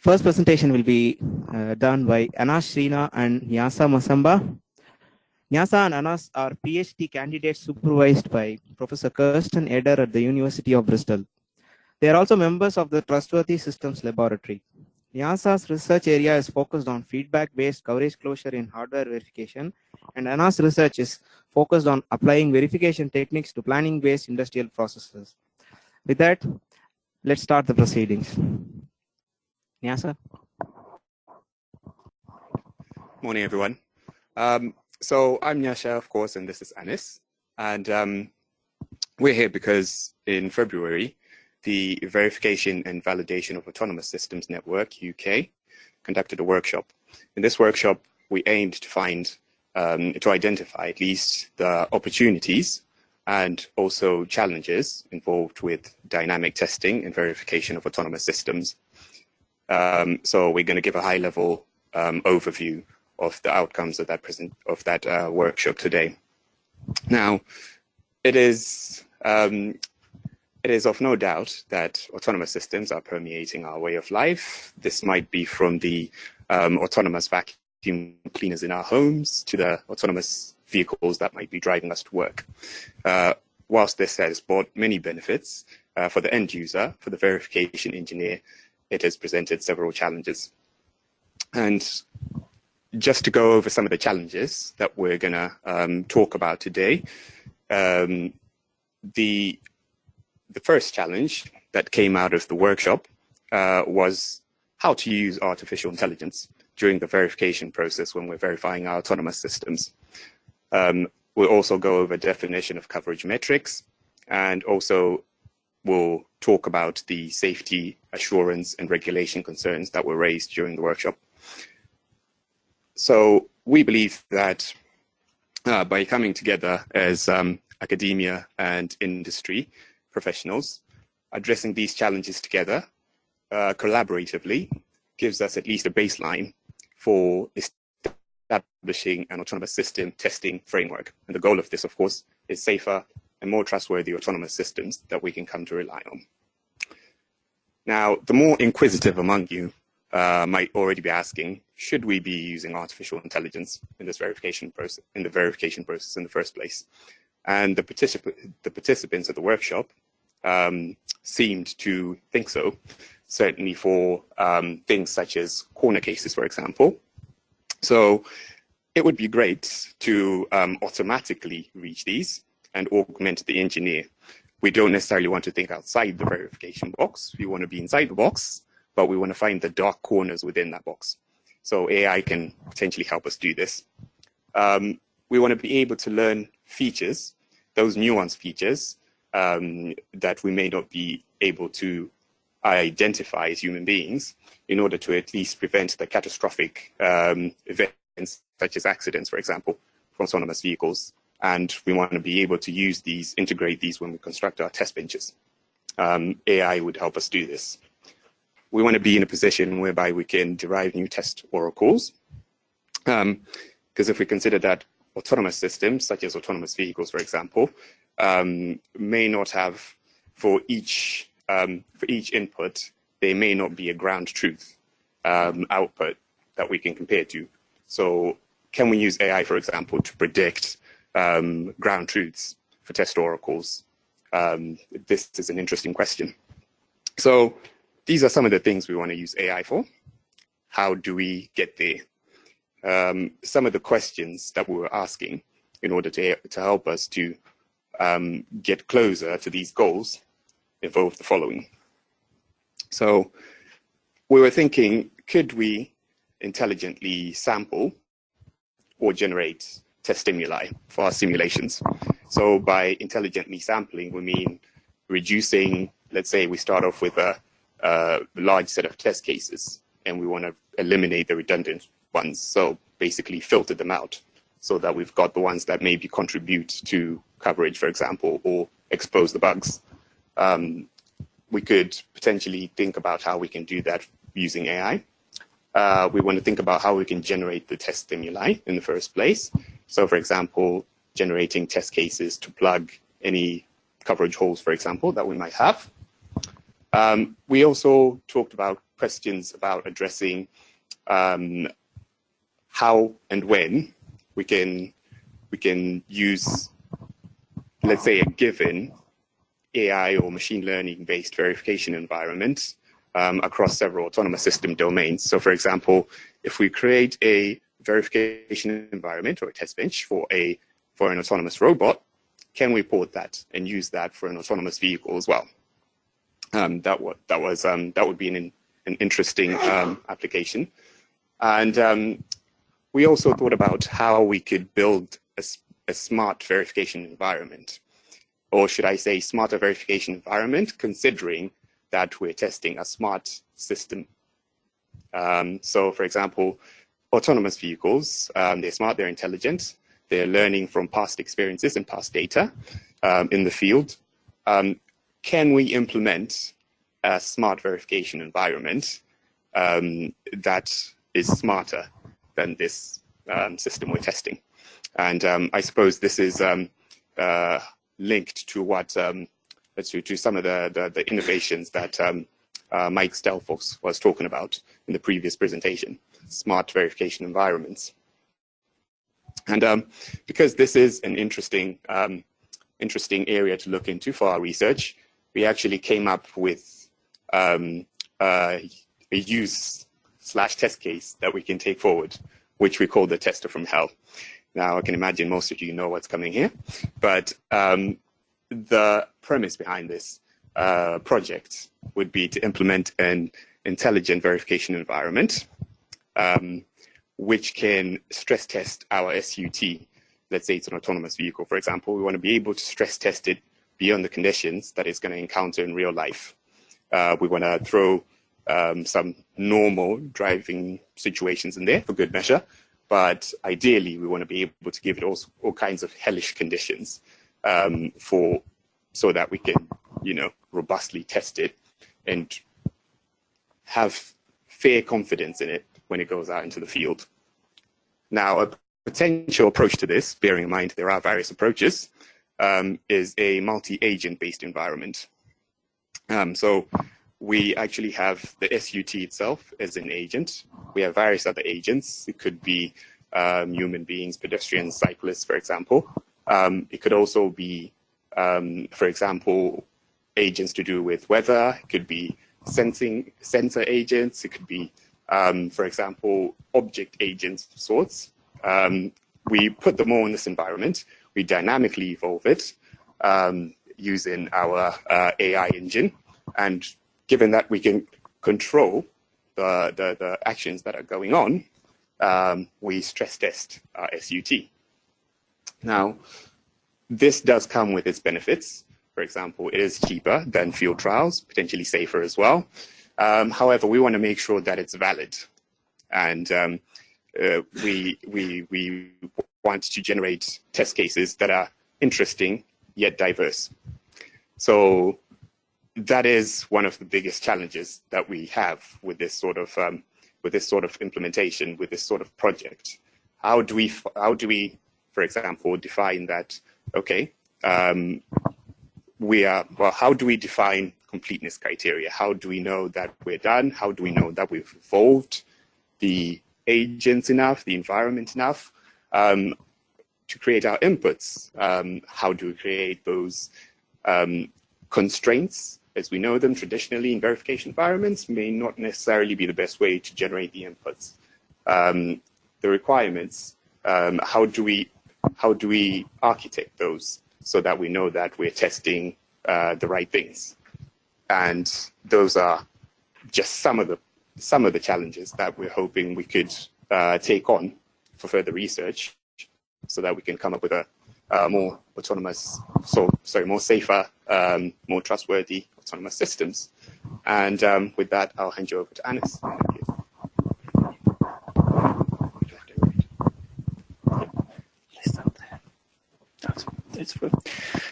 First presentation will be done by Shrinah and Nyasha Masamba. Nyasha and Anas are PhD candidates supervised by Professor Kirsten Eder at the University of Bristol. They are also members of the Trustworthy Systems Laboratory. Nyasha's research area is focused on feedback-based coverage closure in hardware verification, and Anas' research is focused on applying verification techniques to planning-based industrial processes. With that, let's start the proceedings. Nyasha? Morning, everyone. So I'm Nyasha, of course, and this is Anis. And we're here because in February, the Verification and Validation of Autonomous Systems Network, UK, conducted a workshop. In this workshop, we aimed to identify at least the opportunities and also challenges involved with dynamic testing and verification of autonomous systems. So we're going to give a high-level overview of the outcomes of that workshop today. Now, it is of no doubt that autonomous systems are permeating our way of life. This might be from the autonomous vacuum cleaners in our homes to the autonomous vehicles that might be driving us to work. Whilst this has brought many benefits for the end user, for the verification engineer, it has presented several challenges. And just to go over some of the challenges that we're going to talk about today, the first challenge that came out of the workshop was how to use artificial intelligence during the verification process when we're verifying our autonomous systems. We'll also go over definition of coverage metrics, and also we'll talk about the safety assurance and regulation concerns that were raised during the workshop. So we believe that by coming together as academia and industry professionals, addressing these challenges together collaboratively gives us at least a baseline for establishing an autonomous system testing framework. And the goal of this, of course, is safer and more trustworthy autonomous systems that we can come to rely on. Now, the more inquisitive among you might already be asking, should we be using artificial intelligence in this verification process, in the first place? And the participants of the workshop seemed to think so, certainly for things such as corner cases, for example. So it would be great to automatically reach these and augment the engineer. We don't necessarily want to think outside the verification box. We want to be inside the box, but we want to find the dark corners within that box. So AI can potentially help us do this. We want to be able to learn features, those nuanced features that we may not be able to identify as human beings, in order to at least prevent the catastrophic events such as accidents, for example, from autonomous vehicles. And we want to be able to use these, integrate these when we construct our test benches. AI would help us do this. We want to be in a position whereby we can derive new test oracles. Because if we consider that autonomous systems, such as autonomous vehicles, for example, may not have, for each input, there may not be a ground truth output that we can compare to. So can we use AI, for example, to predict ground truths for test oracles? This is an interesting question. So these are some of the things we want to use AI for. How do we get there? Some of the questions that we were asking in order to help us to get closer to these goals involve the following. So we were thinking, could we intelligently sample or generate test stimuli for our simulations? So by intelligently sampling, we mean reducing, let's say we start off with a large set of test cases and we want to eliminate the redundant ones. So basically filter them out so that we've got the ones that maybe contribute to coverage, for example, or expose the bugs. We could potentially think about how we can do that using AI. We want to think about how we can generate the test stimuli in the first place. So, for example, generating test cases to plug any coverage holes, for example, that we might have. We also talked about questions about addressing how and when we can use, let's say, a given AI or machine learning based verification environment across several autonomous system domains. So for example, if we create a verification environment or a test bench for an autonomous robot, can we port that and use that for an autonomous vehicle as well? That would be an interesting application. And we also thought about how we could build a smart verification environment, or should I say smarter verification environment, considering that we're testing a smart system. So for example, autonomous vehicles, they're smart, they're intelligent, they're learning from past experiences and past data in the field. Can we implement a smart verification environment that is smarter than this system we're testing? And I suppose this is linked to what to some of the innovations that Mike Stelfox was talking about in the previous presentation, smart verification environments. And because this is an interesting area to look into for our research, we actually came up with a use/test case that we can take forward, which we call the tester from hell. Now, I can imagine most of you know what's coming here, but the premise behind this project would be to implement an intelligent verification environment which can stress test our SUT. Let's say it's an autonomous vehicle, for example. We want to be able to stress test it beyond the conditions that it's going to encounter in real life. We want to throw some normal driving situations in there for good measure, but ideally we want to be able to give it all kinds of hellish conditions so that we can, robustly test it and have fair confidence in it when it goes out into the field. Now, a potential approach to this, bearing in mind there are various approaches, is a multi-agent based environment. So we actually have the SUT itself as an agent. We have various other agents. It could be human beings, pedestrians, cyclists, for example. It could also be, for example, agents to do with weather. It could be sensor agents. It could be, for example, object agents of sorts. We put them all in this environment. We dynamically evolve it using our AI engine. And given that we can control the actions that are going on, we stress test our SUT. Now, this does come with its benefits. For example, it is cheaper than field trials, potentially safer as well. However, we want to make sure that it's valid. And we want to generate test cases that are interesting yet diverse. So that is one of the biggest challenges that we have with this sort of implementation, with this sort of project. How do we, for example, define that? Okay, how do we define completeness criteria? How do we know that we're done? How do we know that we've evolved the agents enough, the environment enough to create our inputs? How do we create those constraints as we know them traditionally in verification environments may not necessarily be the best way to generate the inputs. The requirements, how do we architect those so that we know that we're testing the right things? And those are just some of the challenges that we're hoping we could take on for further research, so that we can come up with a more autonomous, more safer, more trustworthy autonomous systems. And with that, I'll hand you over to Anis.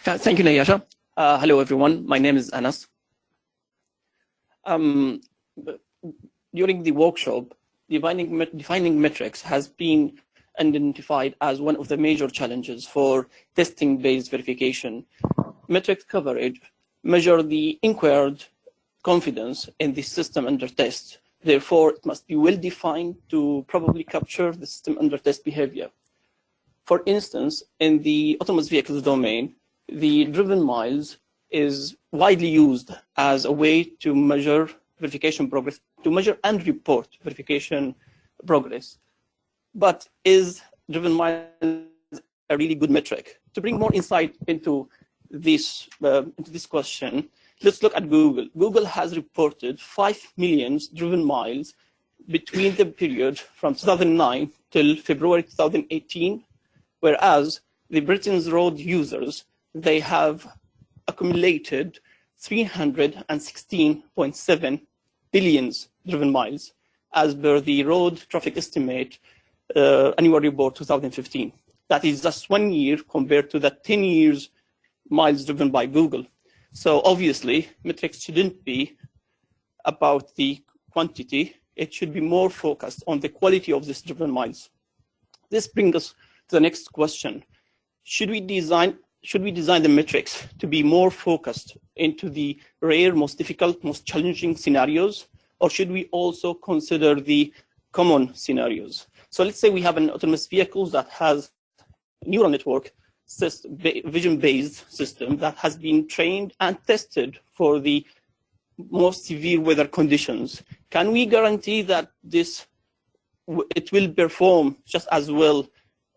Thank you, Nyasha. Hello, everyone. My name is Anas. During the workshop, defining metrics has been identified as one of the major challenges for testing-based verification. Metrics coverage measure the inquired confidence in the system under test. Therefore, it must be well defined to probably capture the system under test behavior. For instance, in the autonomous vehicles domain, the driven miles is widely used as a way to measure verification progress, to measure and report verification progress. But is driven miles a really good metric? To bring more insight into this question, let's look at Google. Google has reported 5 million driven miles between the period from 2009 till February 2018, whereas the Britain's road users, they have accumulated 316.7 billion driven miles as per the road traffic estimate annual report 2015. That is just 1 year compared to the 10 years miles driven by Google. So obviously, metrics shouldn't be about the quantity. It should be more focused on the quality of these driven miles. This brings us to the next question. Should we design the metrics to be more focused into the rare, most difficult, most challenging scenarios, or should we also consider the common scenarios? So let's say we have an autonomous vehicle that has neural network vision-based system that has been trained and tested for the most severe weather conditions. Can we guarantee that it will perform just as well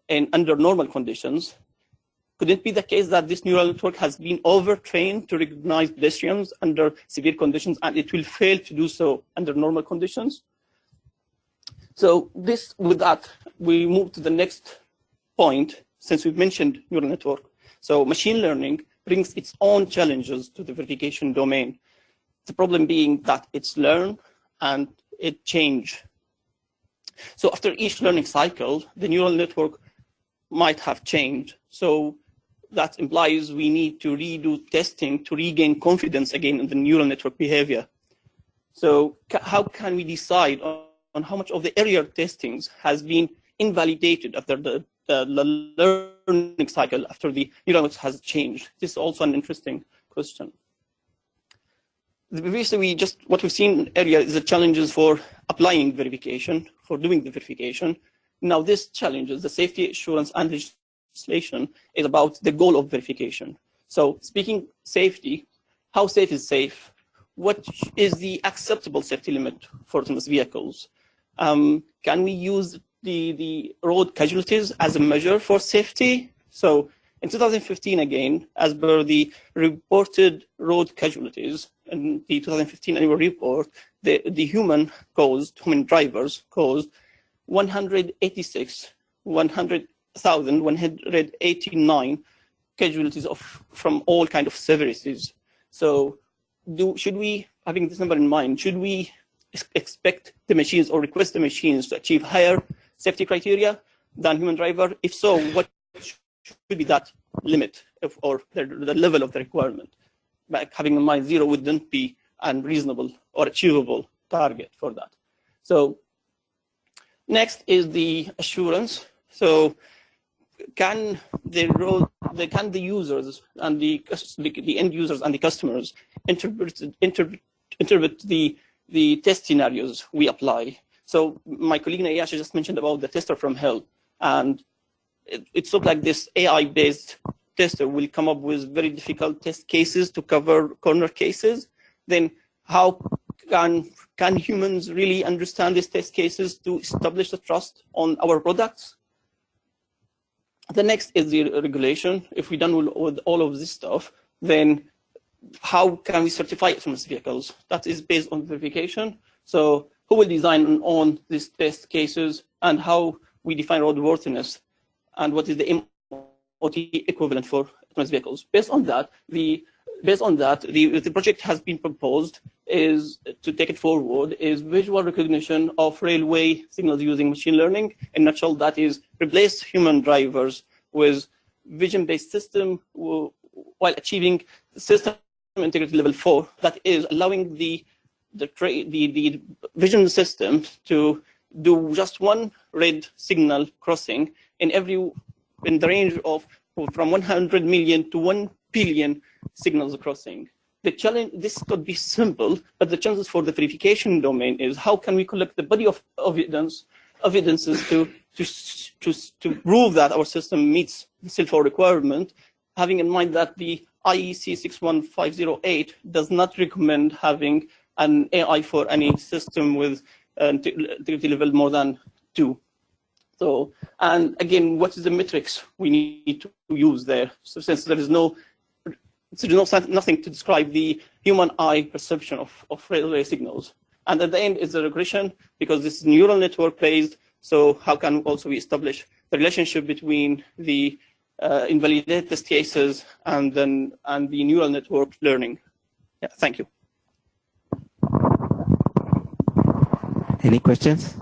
under normal conditions? Could it be the case that this neural network has been overtrained to recognize pedestrians under severe conditions and it will fail to do so under normal conditions? So with that, we move to the next point, since we've mentioned neural network. So machine learning brings its own challenges to the verification domain. The problem being that it's learn and it change. So after each learning cycle, the neural network might have changed. So that implies we need to redo testing to regain confidence again in the neural network behavior. So how can we decide on how much of the earlier testings has been invalidated after the learning cycle after the neural network has changed? This is also an interesting question. Basically, what we've seen earlier is the challenges for applying verification, for doing the verification. Now, this challenges the safety assurance and legislation is about the goal of verification. So speaking safety, how safe is safe? What is the acceptable safety limit for autonomous vehicles? Can we use the road casualties as a measure for safety? So in 2015, again, as per the reported road casualties in the 2015 annual report, the human drivers caused 189 casualties from all kinds of severities. So should we, having this number in mind, should we expect the machines or request the machines to achieve higher safety criteria than human driver? If so, what should be that limit or the level of the requirement? Like having in mind 0 wouldn't be unreasonable or achievable target for that. So next is the assurance. So can the users and the end users and the customers interpret the test scenarios we apply? So my colleague Nyasha just mentioned about the tester from hell, and it looks like this AI-based tester will come up with very difficult test cases to cover corner cases. Then how can humans really understand these test cases to establish the trust on our products? The next is the regulation. If we're done with all of this stuff, then how can we certify autonomous vehicles? That is based on verification. So who will design on these test cases, and how we define roadworthiness, and what is the MOT equivalent for autonomous vehicles? Based on that, the project has been proposed is to take it forward is visual recognition of railway signals using machine learning. In a nutshell, that is replace human drivers with vision-based system while achieving system integrity level 4. That is allowing the vision system to do just one red signal crossing in the range of from 100 million to 1 billion signals crossing. the challenge, this could be simple, but the challenges for the verification domain is how can we collect the body of evidences to prove that our system meets the CIL4 requirement, having in mind that the IEC 61508 does not recommend having an AI for any system with integrity level more than 2. So, and again, what is the metrics we need to use there? So since there is nothing to describe the human eye perception of railway signals. And at the end is the regression, because this is neural network based. So how can also we establish the relationship between the invalidated test cases and the neural network learning? Yeah, thank you. Any questions?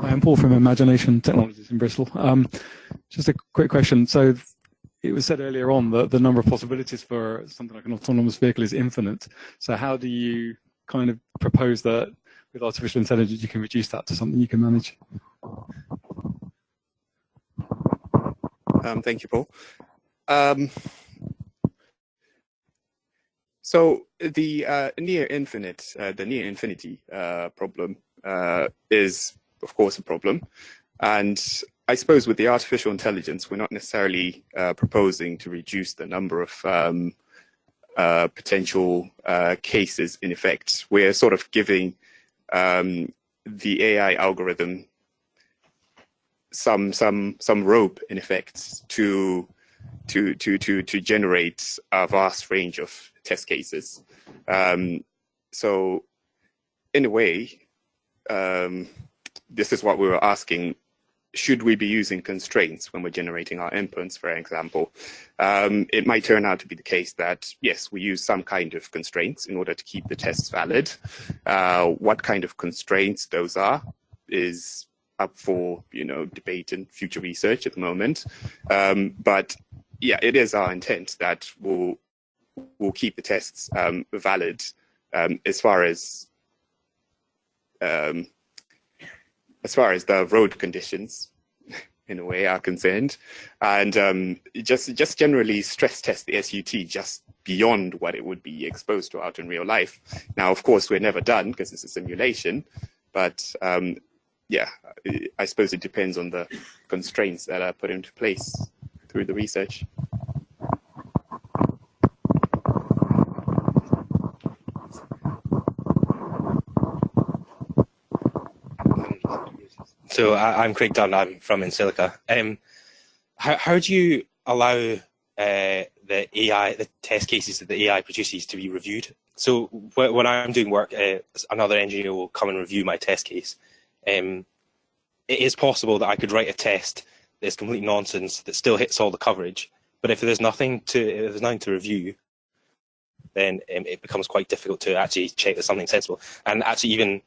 I'm Paul from Imagination Technologies in Bristol. Just a quick question. So it was said earlier on that the number of possibilities for something like an autonomous vehicle is infinite. So how do you kind of propose that with artificial intelligence you can reduce that to something you can manage? Thank you, Paul. So the near infinity problem is, of course, a problem. And I suppose with the artificial intelligence, we're not necessarily proposing to reduce the number of potential cases in effect. We're sort of giving the AI algorithm some rope in effect to generate a vast range of test cases. So in a way, this is what we were asking: should we be using constraints when we're generating our inputs, for example? It might turn out to be the case that, yes, we use some kind of constraints in order to keep the tests valid. What kind of constraints those are is up for debate and future research at the moment. But yeah, it is our intent that we'll keep the tests valid as far as the road conditions, in a way, are concerned, and just generally stress test the SUT just beyond what it would be exposed to out in real life. Now, of course, we're never done because it's a simulation, but yeah, I suppose it depends on the constraints that are put into place through the research. So I'm Craig Dunn. I'm from Insilica. How do you allow the test cases that the AI produces to be reviewed? So when I'm doing work, another engineer will come and review my test case. It is possible that I could write a test that's complete nonsense that still hits all the coverage, but if there's nothing to review, then it becomes quite difficult to actually check that something's sensible. And actually, even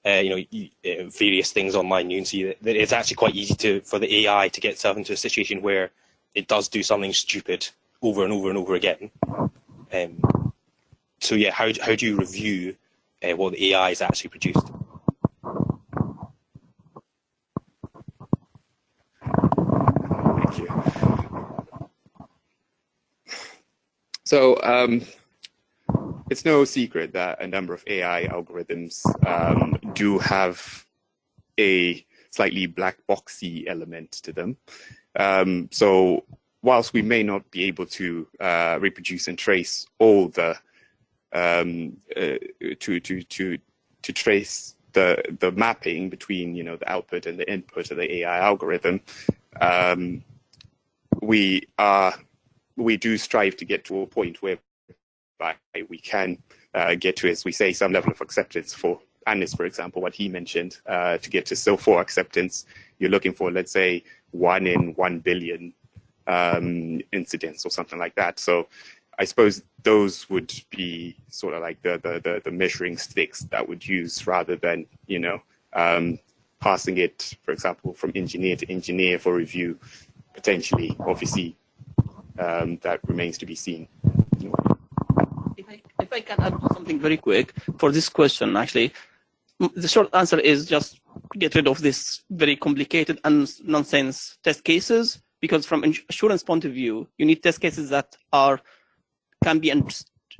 various things online, you can see that it's actually quite easy for the AI to get itself into a situation where it does do something stupid over and over and over again. So yeah, how do you review what the AI has actually produced? Thank you. So it's no secret that a number of AI algorithms do have a slightly black boxy element to them. So whilst we may not be able to reproduce and trace all the to trace the mapping between the output and the input of the AI algorithm, we do strive to get to a point where we can get to, as we say, some level of acceptance for Anis, for example, what he mentioned, to get to CIL4 acceptance, you're looking for, let's say, 1 in 1 billion incidents or something like that. So I suppose those would be sort of like the measuring sticks that would use, rather than, passing it, for example, from engineer to engineer for review, potentially. Obviously, that remains to be seen. If If I can add something very quick for this question, actually, the short answer is just get rid of this very complicated and nonsense test cases, because from assurance point of view, you need test cases that can be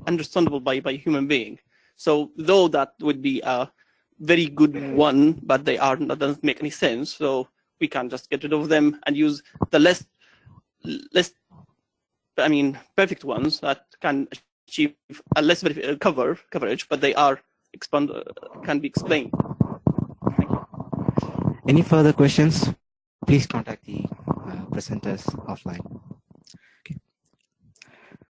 understandable by a human being. So though that would be a very good one, but that doesn't make any sense. So we can just get rid of them and use the less perfect ones that can achieve a less coverage, but they are can be explained. Thank you. Any further questions? Please contact the presenters offline.